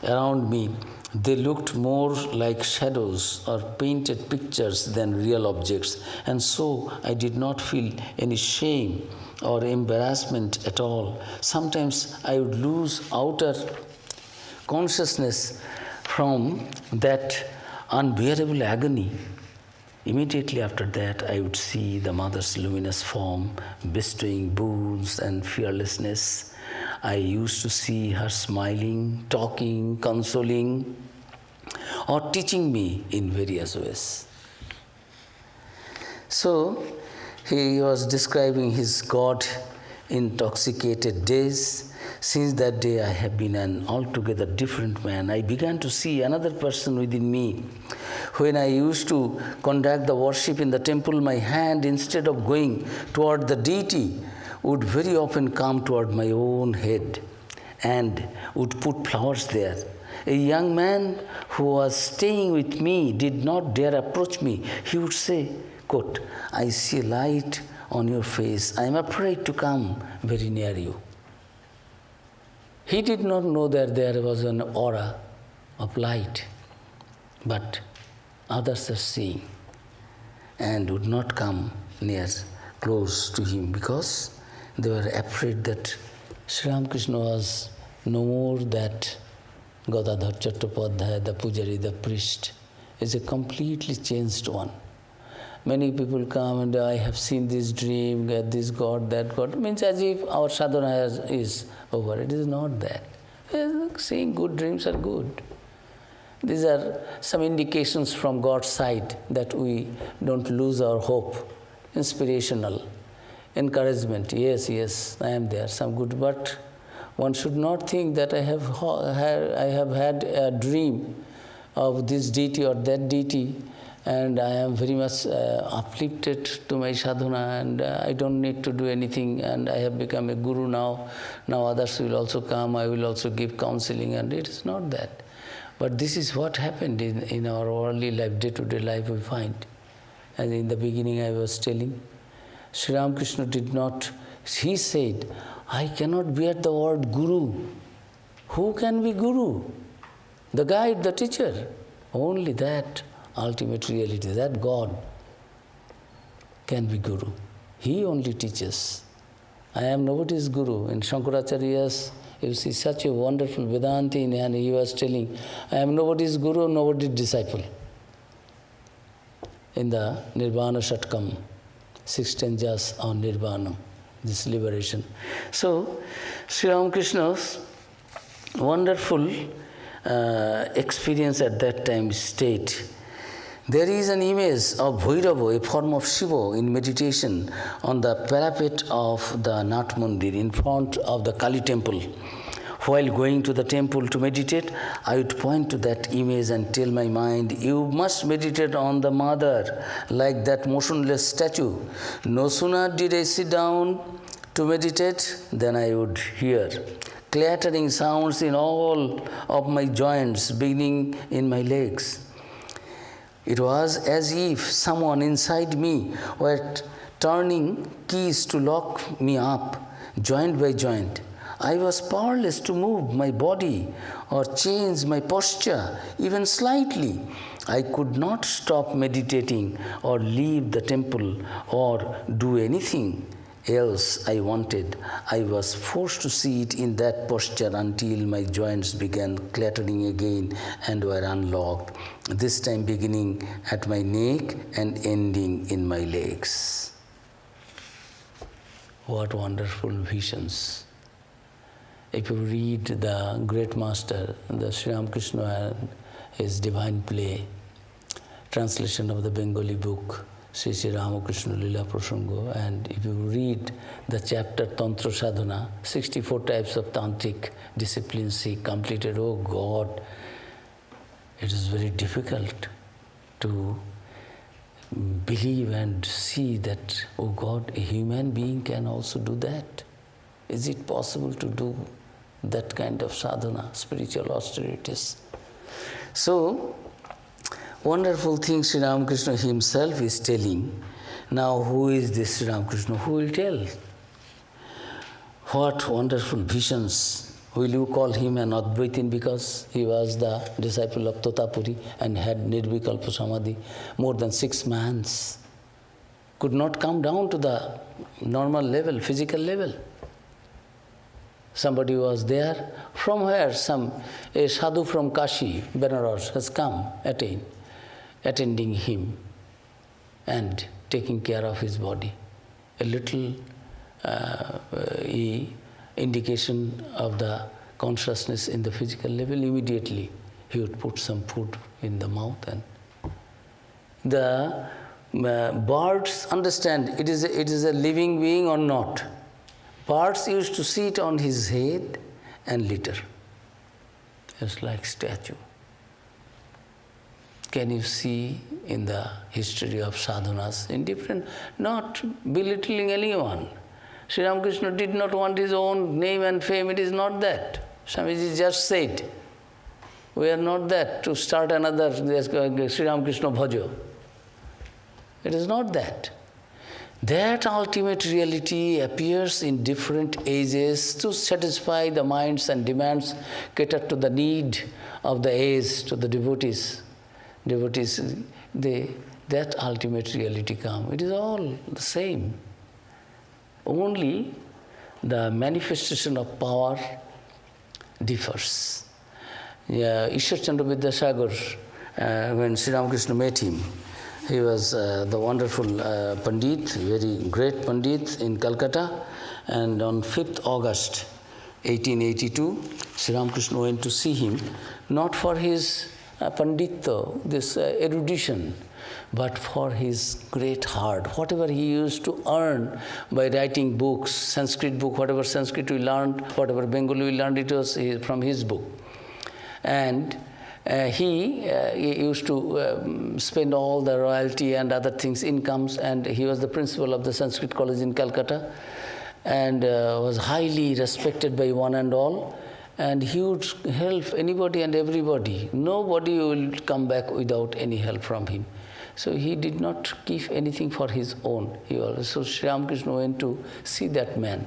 around me. They looked more like shadows or painted pictures than real objects, and so I did not feel any shame or embarrassment at all. Sometimes I would lose outer consciousness from that unbearable agony. Immediately after that, I would see the mother's luminous form bestowing boons and fearlessness. I used to see her smiling, talking, consoling, or teaching me in various ways. So, he was describing his God-intoxicated days. Since that day, I have been an altogether different man. I began to see another person within me. When I used to conduct the worship in the temple, my hand, instead of going toward the deity, would very often come toward my own head and would put flowers there. A young man who was staying with me did not dare approach me. He would say, quote, I see a light on your face. I am afraid to come very near you. He did not know that there was an aura of light, but others are seeing and would not come near, close to him because they were afraid that Sri Ramakrishna was no more that Gadadhar Chattopadhyaya, the pujari, the priest, is a completely changed one. Many people come and I have seen this dream, this God, that God. Means as if our sadhana is over. It is not that. Seeing good dreams are good. These are some indications from God's side that we don't lose our hope. Inspirational, encouragement. Yes, yes, I am there. Some good, but one should not think that I have had a dream of this deity or that deity, and I am very much uplifted to my sadhana, and I don't need to do anything, and I have become a guru now. Now others will also come, I will also give counseling, and it is not that. But this is what happened in our worldly life, day-to-day life we find. And in the beginning I was telling, Sri Ramakrishna did not, he said, I cannot bear the word guru. Who can be guru? The guide, the teacher. Only that ultimate reality, that God can be guru. He only teaches. I am nobody's guru. In Shankaracharya's, you see such a wonderful Vedanti, and he was telling, I am nobody's guru, nobody's disciple. In the Nirvana Shatkam, 6 stanzas on Nirvana, this liberation. So, Sri Ramakrishna's wonderful experience at that time state. There is an image of Bhairava, a form of Shiva, in meditation on the parapet of the Nath Mandir in front of the Kali temple. While going to the temple to meditate, I would point to that image and tell my mind, you must meditate on the mother like that motionless statue. No sooner did I sit down to meditate than I would hear clattering sounds in all of my joints, beginning in my legs. It was as if someone inside me were turning keys to lock me up, joint by joint. I was powerless to move my body or change my posture, even slightly. I could not stop meditating or leave the temple or do anything else I wanted. I was forced to sit in that posture until my joints began clattering again and were unlocked, this time beginning at my neck and ending in my legs. What wonderful visions. If you read the great master, the Sri Ramakrishna and his divine play, translation of the Bengali book, Sri Sri Ramakrishna Lila Prasango, and if you read the chapter Tantra Sadhana, 64 types of tantric disciplines he completed. Oh God, it is very difficult to believe and see that, oh God, a human being can also do that. Is it possible to do that kind of sadhana, spiritual austerities? So, wonderful thing Sri Ramakrishna himself is telling. Now, who is this Sri Ramakrishna? Who will tell? What wonderful visions. Will you call him an Advaitin because he was the disciple of Totapuri and had Nirvikalpa Samadhi? More than 6 months. Could not come down to the normal level, physical level. Somebody was there. From where? A sadhu from Kashi, Benares, has come, attending him and taking care of his body. A little indication of the consciousness in the physical level, immediately he would put some food in the mouth, and the birds understand it is a living being or not. Birds used to sit on his head and litter. It's like statue. Can you see in the history of sadhanas, in different, not belittling anyone. Sri Ramakrishna did not want his own name and fame. It is not that. Swamiji just said, we are not that to start another Sri Ramakrishna Bhajo. It is not that. That ultimate reality appears in different ages to satisfy the minds and demands, cater to the need of the age, to the devotees. Devotees, that ultimate reality come. It is all the same. Only the manifestation of power differs. Ishwar Chandra Vidyasagar, when Sri Ramakrishna met him, he was the wonderful Pandit, very great Pandit in Calcutta. And on 5th August 1882, Sri Ramakrishna went to see him, not for his Panditya, this erudition, but for his great heart. Whatever he used to earn by writing books, Sanskrit book, whatever Sanskrit we learned, whatever Bengali we learned, it was from his book. And he used to spend all the royalty and other things, incomes, and he was the principal of the Sanskrit college in Calcutta, and was highly respected by one and all, and he would help anybody and everybody. Nobody will come back without any help from him. So he did not keep anything for his own. So Sri Ramakrishna went to see that man.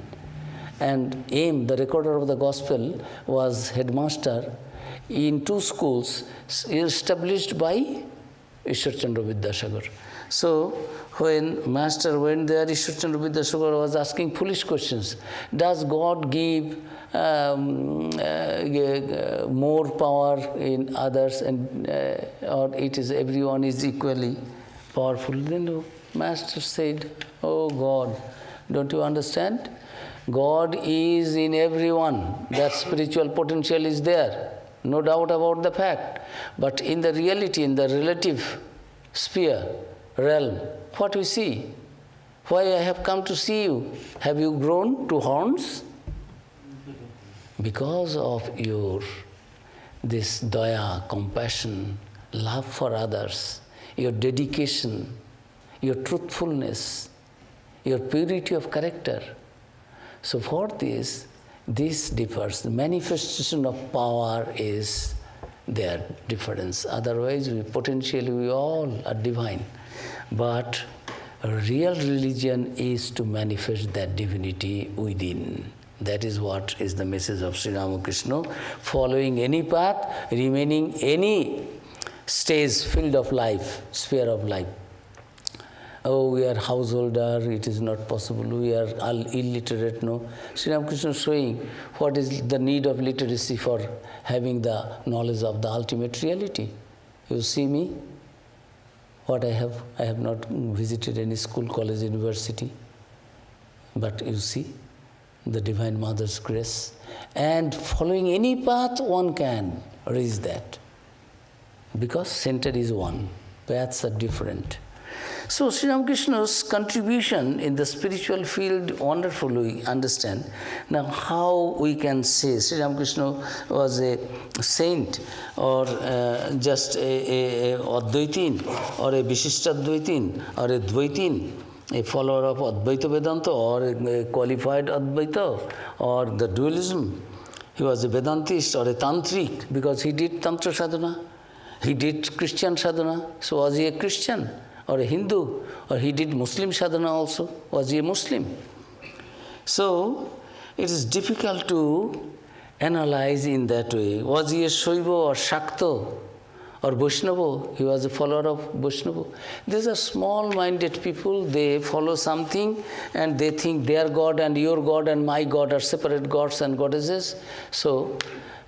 And M, the recorder of the gospel, was headmaster in 2 schools established by Ishwar Chandra Vidyasagar. So when master went there, Ishwar Chandra Vidyasagar was asking foolish questions. Does God give more power in others, and or it is everyone is equally powerful? Then the master said, oh God, don't you understand? God is in everyone. That spiritual potential is there. No doubt about the fact. But in the reality, in the relative sphere, realm, what we see? Why I have come to see you? Have you grown to horns? Because of your this daya, compassion, love for others, your dedication, your truthfulness, your purity of character. So for this differs. The manifestation of power is their difference. Otherwise, we all are divine. But real religion is to manifest that divinity within. That is what is the message of Sri Ramakrishna. Following any path, remaining any stage, field of life, sphere of life. Oh, we are householder, it is not possible, we are illiterate, no. Sri Ramakrishna is showing what is the need of literacy for having the knowledge of the ultimate reality. You see me, what I have not visited any school, college, university, but you see the Divine Mother's grace. And following any path, one can reach that. Because center is one, paths are different. So Sri Ramakrishna's contribution in the spiritual field, wonderfully understand. Now how we can say Sri Ramakrishna was a saint or just a Advaitin or a Vishishtadvaitin or a Dvaitin, a follower of Advaita Vedanta or a qualified Advaita or the dualism. He was a Vedantist or a Tantric because he did Tantra sadhana. He did Christian sadhana. So was he a Christian? Or a Hindu, or he did Muslim sadhana also. Was he a Muslim? So, it is difficult to analyze in that way. Was he a Shaiva or Shakta or Vaishnava? He was a follower of Vaishnava. These are small-minded people. They follow something and they think their God and your God and my God are separate gods and goddesses. So,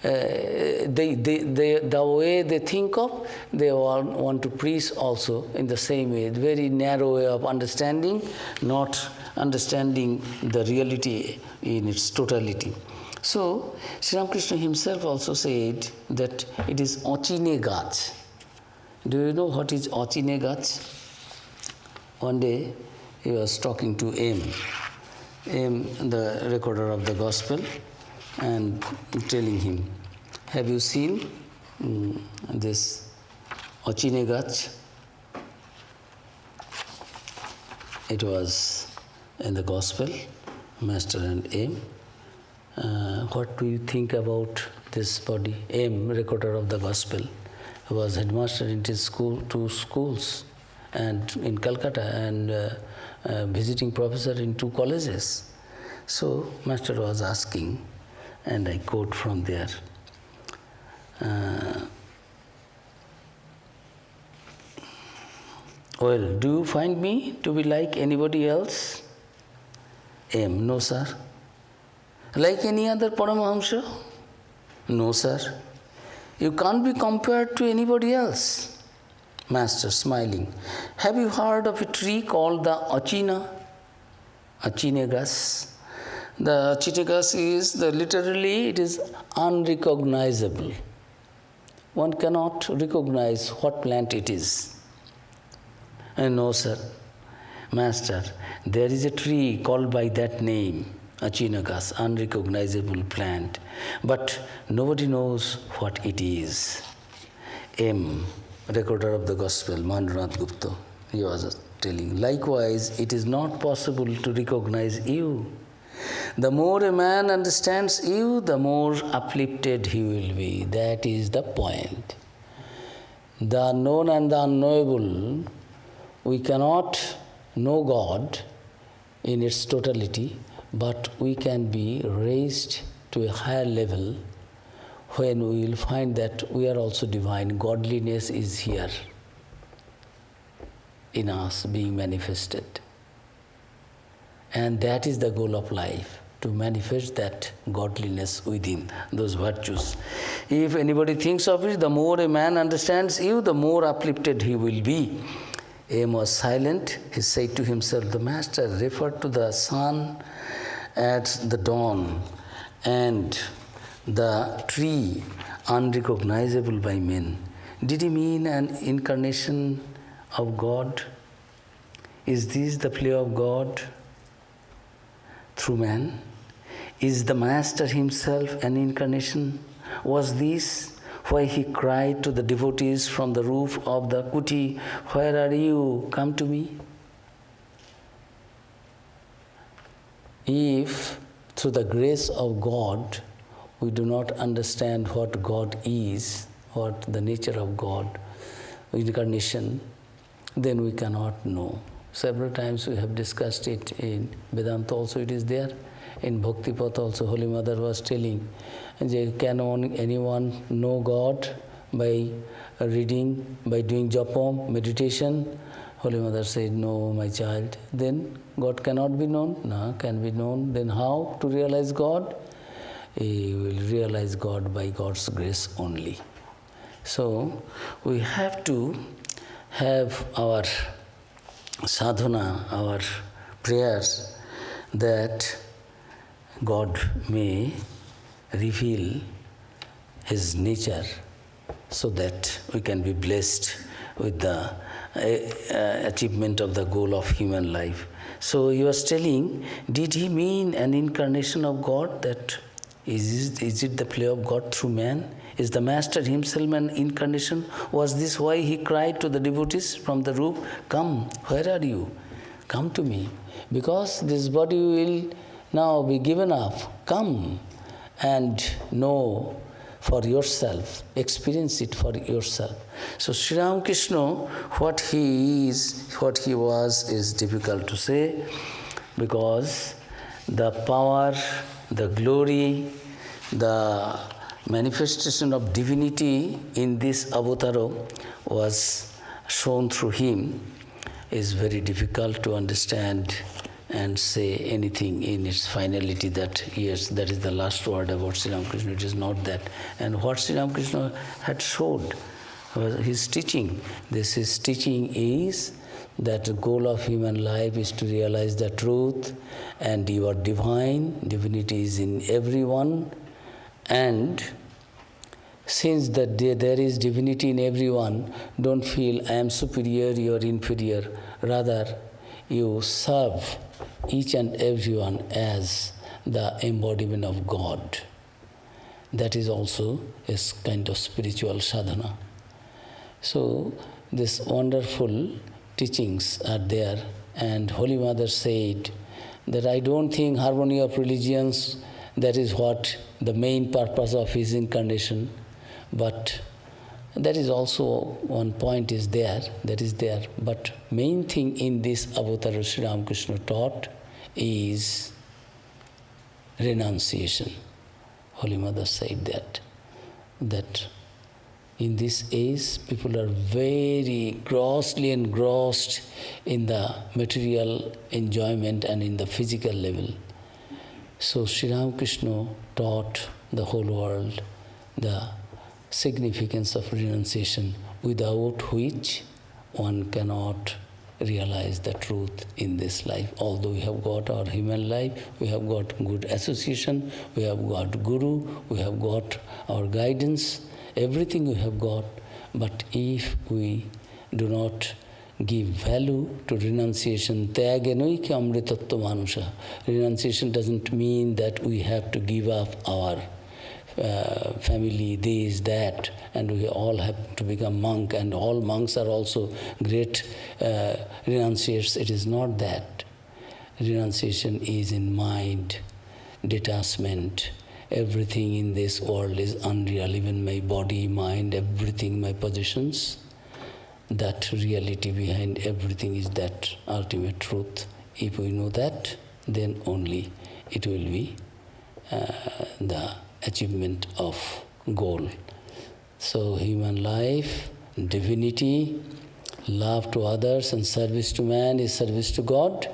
the way they think of, they all want to preach also in the same way, very narrow way of understanding, not understanding the reality in its totality. So, Sri Ramakrishna himself also said that it is Achine Gach. Do you know what is Achine Gach? One day he was talking to M, the recorder of the gospel, and telling him, have you seen this Achine Gach? It was in the gospel, Master and M. What do you think about this body? M, recorder of the gospel, was headmaster in his school, 2 schools, and in Calcutta, and visiting professor in 2 colleges. So Master was asking, and I quote from there. Well, do you find me to be like anybody else? M, no sir. Like any other Paramahamsa? No sir. You can't be compared to anybody else. Master, smiling. Have you heard of a tree called the achina? Achinegas. The achinegas is, literally, it is unrecognizable. One cannot recognize what plant it is. No, sir. Master, there is a tree called by that name, Achinagas, unrecognizable plant, but nobody knows what it is. M, recorder of the gospel, Mahendranath Gupta, he was telling. Likewise, it is not possible to recognize you. The more a man understands you, the more uplifted he will be. That is the point. The unknown and the unknowable, we cannot know God in its totality, but we can be raised to a higher level when we will find that we are also divine. Godliness is here in us being manifested. And that is the goal of life, to manifest that godliness within, those virtues. If anybody thinks of it, the more a man understands you, the more uplifted he will be. M was silent. He said to himself, the Master referred to the sun at the dawn and the tree unrecognizable by men. Did he mean an incarnation of God? Is this the play of God through man? Is the Master himself an incarnation? Was this why he cried to the devotees from the roof of the kuti, where are you? Come to me. If through the grace of God we do not understand what God is, what the nature of God, incarnation, then we cannot know. Several times we have discussed it in Vedanta also, it is there. In Bhakti Path also, Holy Mother was telling, can anyone know God by reading, by doing japam, meditation? Holy Mother said, no, my child. Then God cannot be known? No, can be known. Then how to realize God? You will realize God by God's grace only. So we have to have our sadhana, our prayers, that God may reveal His nature so that we can be blessed with the achievement of the goal of human life. So he was telling, did he mean an incarnation of God? That is it the play of God through man? Is the Master himself an incarnation? Was this why he cried to the devotees from the roof, come, where are you? Come to me. Because this body will now be given up. Come and know for yourself, experience it for yourself. So Sri Ramakrishna, what he is, what he was, is difficult to say, because the power, the glory, the manifestation of divinity in this avatara was shown through him, is very difficult to understand and say anything in its finality that, yes, that is the last word about Sri Ramakrishna. It is not that. And what Sri Ramakrishna had showed was his teaching. His teaching is that the goal of human life is to realize the truth, and you are divine, divinity is in everyone, and since that there is divinity in everyone, don't feel I am superior, you are inferior. Rather, you serve each and everyone as the embodiment of God. That is also a kind of spiritual sadhana. So, these wonderful teachings are there, and Holy Mother said that I don't think harmony of religions, that is what the main purpose of his incarnation. But that is also one point is there, that is there. But main thing in this avatar Sri Ramakrishna taught is renunciation. Holy Mother said that in this age, people are very grossly engrossed in the material enjoyment and in the physical level. So Sri Ramakrishna taught the whole world the significance of renunciation, without which one cannot realize the truth in this life. Although we have got our human life, we have got good association, we have got guru, we have got our guidance, everything we have got, but if we do not give value to renunciation, tyagenoiki amritattva manusha. Renunciation doesn't mean that we have to give up our family, this, that, and we all have to become monk, and all monks are also great renunciates. It is not that. Renunciation is in mind, detachment. Everything in this world is unreal, even my body, mind, everything, my possessions. That reality behind everything is that ultimate truth. If we know that, then only it will be the achievement of goal. So human life, divinity, love to others and service to man is service to God,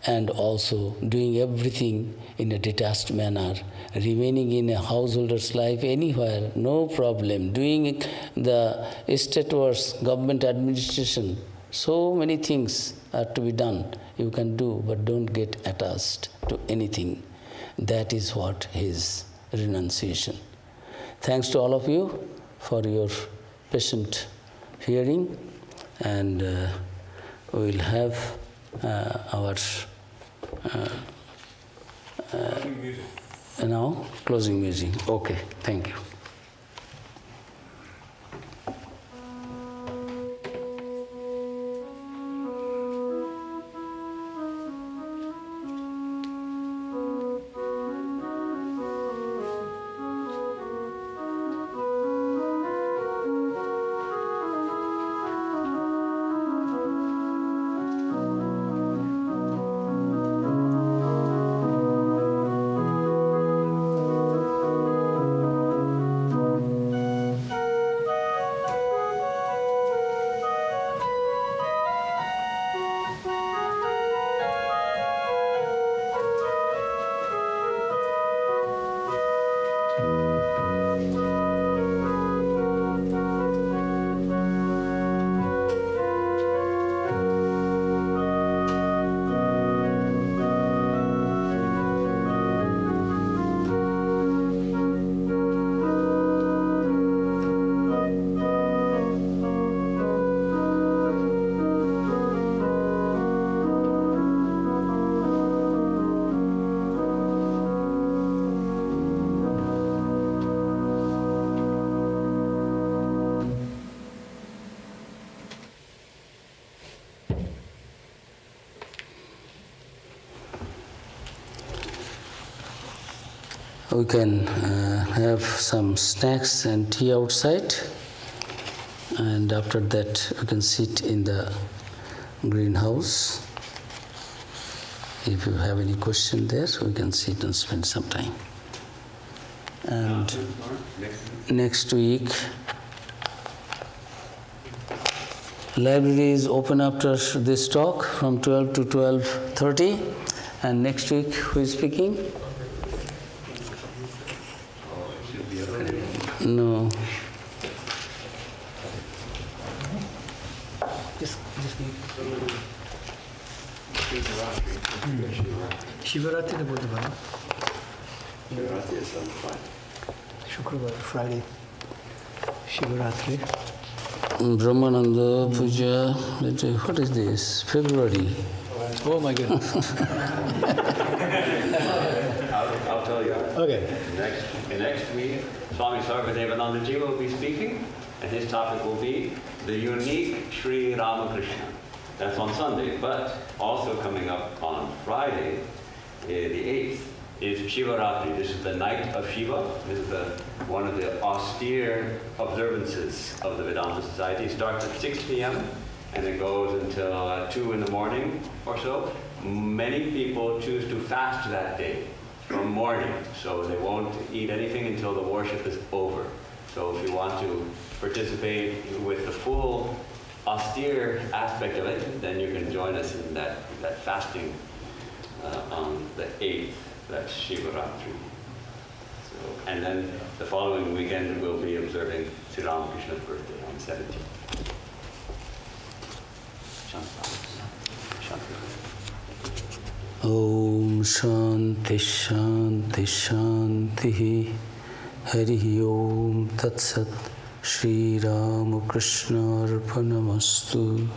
and also doing everything in a detached manner, remaining in a householder's life anywhere, no problem, doing the state works, government administration, so many things are to be done. You can do, but don't get attached to anything. That is what is renunciation. Thanks to all of you for your patient hearing, and we will have our now closing music. Okay, thank you. We can have some snacks and tea outside, and after that we can sit in the greenhouse. If you have any question there, we can sit and spend some time. And next week, library is open after this talk from 12 to 12:30. And next week, who is speaking? No. Shivaratri ne bolte bana. Shivaratri is on Friday. Shukrobar, Friday. Shivaratri. Brahmananda Puja. What is this? February. Oh my goodness. I'll tell you. Okay. Next week, Swami Vivekananda ji will be speaking, and his topic will be the unique Sri Ramakrishna. That's on Sunday, but also coming up on Friday the 8th, is Shivaratri. This is the night of Shiva. This is one of the austere observances of the Vedanta Society. It starts at 6 p.m. and it goes until 2 in the morning or so. Many people choose to fast that day from morning, so they won't eat anything until the worship is over. So if you want to participate with the full austere aspect of it, then you can join us in that fasting on the 8th. That's Shivaratri. So, and then the following weekend we'll be observing Sri Ramakrishna's birthday on 17th. Om Shanti Shanti Shanti Hari Om Tat Sat Shri Ramakrishna Arpanamastu.